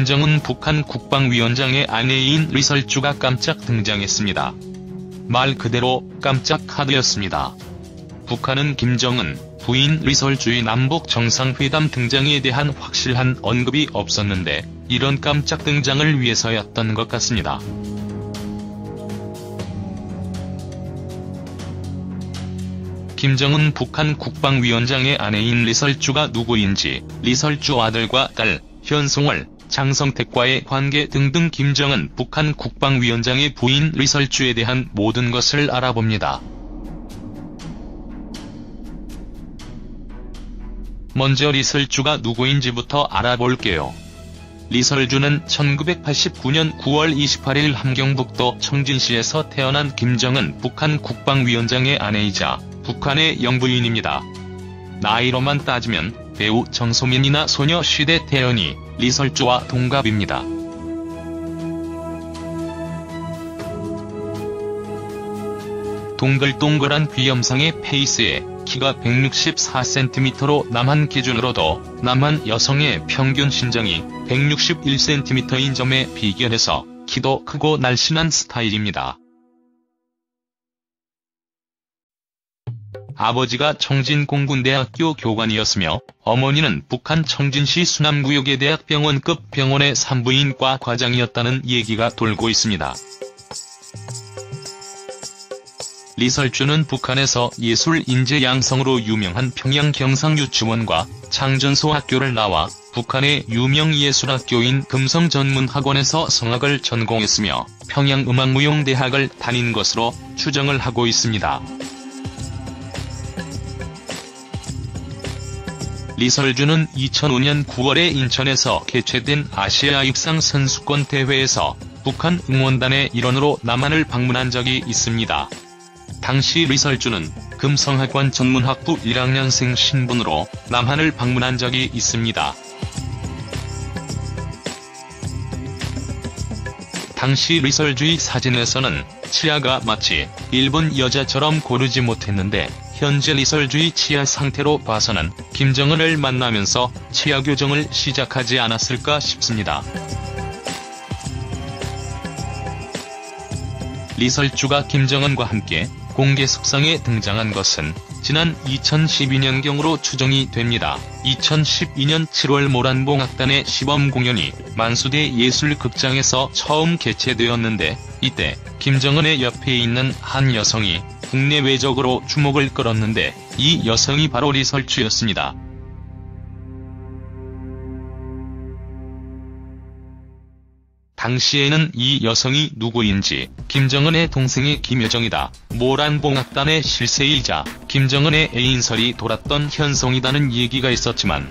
김정은 북한 국방위원장의 아내인 리설주가 깜짝 등장했습니다. 말 그대로 깜짝 카드였습니다. 북한은 김정은 부인 리설주의 남북 정상회담 등장에 대한 확실한 언급이 없었는데 이런 깜짝 등장을 위해서였던 것 같습니다. 김정은 북한 국방위원장의 아내인 리설주가 누구인지, 리설주 아들과 딸, 현송월, 장성택과의 관계 등등 김정은 북한 국방위원장의 부인 리설주에 대한 모든 것을 알아봅니다. 먼저 리설주가 누구인지부터 알아볼게요. 리설주는 1989년 9월 28일 함경북도 청진시에서 태어난 김정은 북한 국방위원장의 아내이자 북한의 영부인입니다. 나이로만 따지면 배우 정소민이나 소녀시대 태연이 리설주와 동갑입니다. 동글동글한 귀염상의 페이스에 키가 164cm로 남한 기준으로도 남한 여성의 평균 신장이 161cm인 점에 비견해서 키도 크고 날씬한 스타일입니다. 아버지가 청진공군대학교 교관이었으며 어머니는 북한 청진시 수남구역의 대학병원급 병원의 산부인과 과장이었다는 얘기가 돌고 있습니다. 리설주는 북한에서 예술 인재 양성으로 유명한 평양 경상유치원과 창전소학교를 나와 북한의 유명 예술학교인 금성전문학원에서 성악을 전공했으며 평양음악무용대학을 다닌 것으로 추정을 하고 있습니다. 리설주는 2005년 9월에 인천에서 개최된 아시아 육상 선수권 대회에서 북한 응원단의 일원으로 남한을 방문한 적이 있습니다. 당시 리설주는 금성학원 전문학부 1학년생 신분으로 남한을 방문한 적이 있습니다. 당시 리설주의 사진에서는 치아가 마치 일본 여자처럼 고르지 못했는데 현재 리설주의 치아 상태로 봐서는 김정은을 만나면서 치아 교정을 시작하지 않았을까 싶습니다. 리설주가 김정은과 함께 공개 석상에 등장한 것은 지난 2012년경으로 추정이 됩니다. 2012년 7월 모란봉악단의 시범 공연이 만수대 예술극장에서 처음 개최되었는데 이때 김정은의 옆에 있는 한 여성이 국내외적으로 주목을 끌었는데 이 여성이 바로 리설주였습니다. 당시에는 이 여성이 누구인지 김정은의 동생이 김여정이다, 모란봉악단의 실세이자 김정은의 애인설이 돌았던 현송이다는 얘기가 있었지만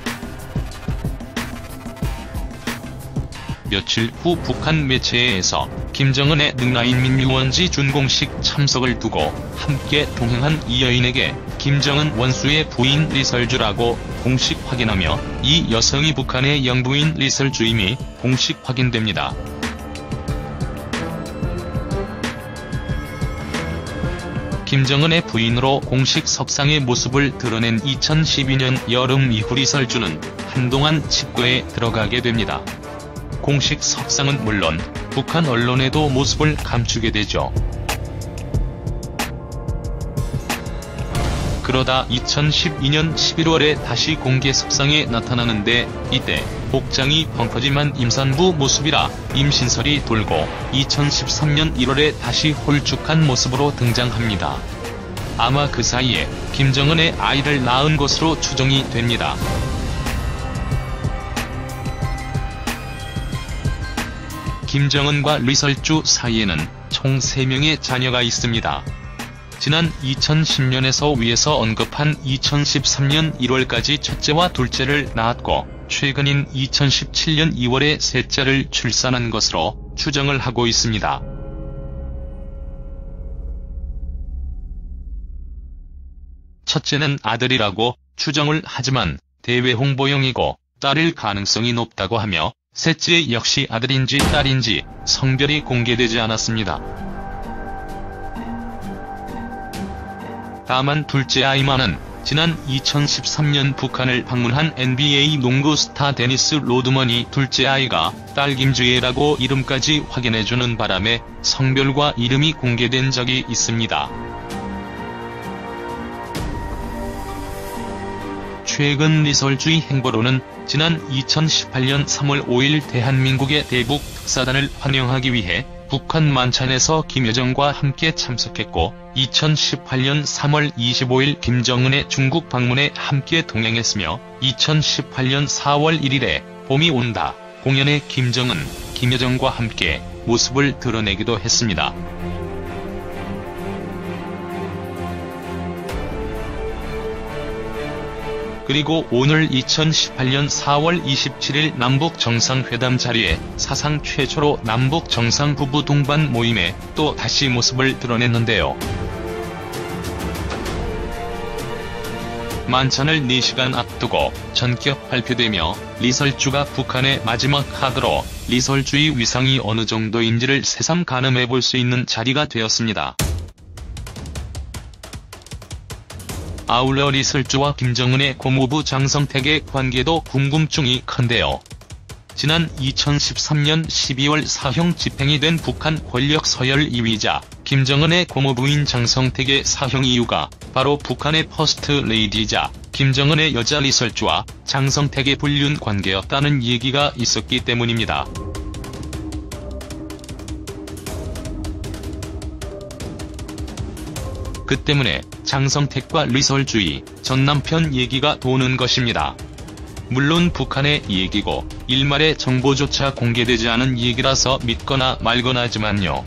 며칠 후 북한 매체에서 김정은의 능라인 민유원지 준공식 참석을 두고 함께 동행한 이 여인에게 김정은 원수의 부인 리설주라고 공식 확인하며 이 여성이 북한의 영부인 리설주임이 공식 확인됩니다. 김정은의 부인으로 공식 석상의 모습을 드러낸 2012년 여름 이후 리설주는 한동안 칩거에 들어가게 됩니다. 공식 석상은 물론 북한 언론에도 모습을 감추게 되죠. 그러다 2012년 11월에 다시 공개 석상에 나타나는데 이때 복장이 펑퍼짐한 임산부 모습이라 임신설이 돌고 2013년 1월에 다시 홀쭉한 모습으로 등장합니다. 아마 그 사이에 김정은의 아이를 낳은 것으로 추정이 됩니다. 김정은과 리설주 사이에는 총 3명의 자녀가 있습니다. 지난 2010년에서 위에서 언급한 2013년 1월까지 첫째와 둘째를 낳았고 최근인 2017년 2월에 셋째를 출산한 것으로 추정을 하고 있습니다. 첫째는 아들이라고 추정을 하지만 대외 홍보용이고 딸일 가능성이 높다고 하며 셋째 역시 아들인지 딸인지 성별이 공개되지 않았습니다. 다만 둘째 아이만은 지난 2013년 북한을 방문한 NBA 농구 스타 데니스 로드먼이 둘째 아이가 딸 김주혜라고 이름까지 확인해주는 바람에 성별과 이름이 공개된 적이 있습니다. 최근 리설주의 행보로는 지난 2018년 3월 5일 대한민국의 대북 특사단을 환영하기 위해 북한 만찬에서 김여정과 함께 참석했고 2018년 3월 25일 김정은의 중국 방문에 함께 동행했으며 2018년 4월 1일에 봄이 온다 공연에 김정은, 김여정과 함께 모습을 드러내기도 했습니다. 그리고 오늘 2018년 4월 27일 남북정상회담 자리에 사상 최초로 남북정상 부부 동반 모임에 또 다시 모습을 드러냈는데요. 만찬을 4시간 앞두고 전격 발표되며 리설주가 북한의 마지막 카드로 리설주의 위상이 어느 정도인지를 새삼 가늠해볼 수 있는 자리가 되었습니다. 아울러 리설주와 김정은의 고모부 장성택의 관계도 궁금증이 큰데요. 지난 2013년 12월 사형 집행이 된 북한 권력 서열 2위자 김정은의 고모부인 장성택의 사형 이유가 바로 북한의 퍼스트 레이디이자 김정은의 여자 리설주와 장성택의 불륜 관계였다는 얘기가 있었기 때문입니다. 그 때문에 장성택과 리설주의, 전남편 얘기가 도는 것입니다. 물론 북한의 얘기고 일말의 정보조차 공개되지 않은 얘기라서 믿거나 말거나지만요.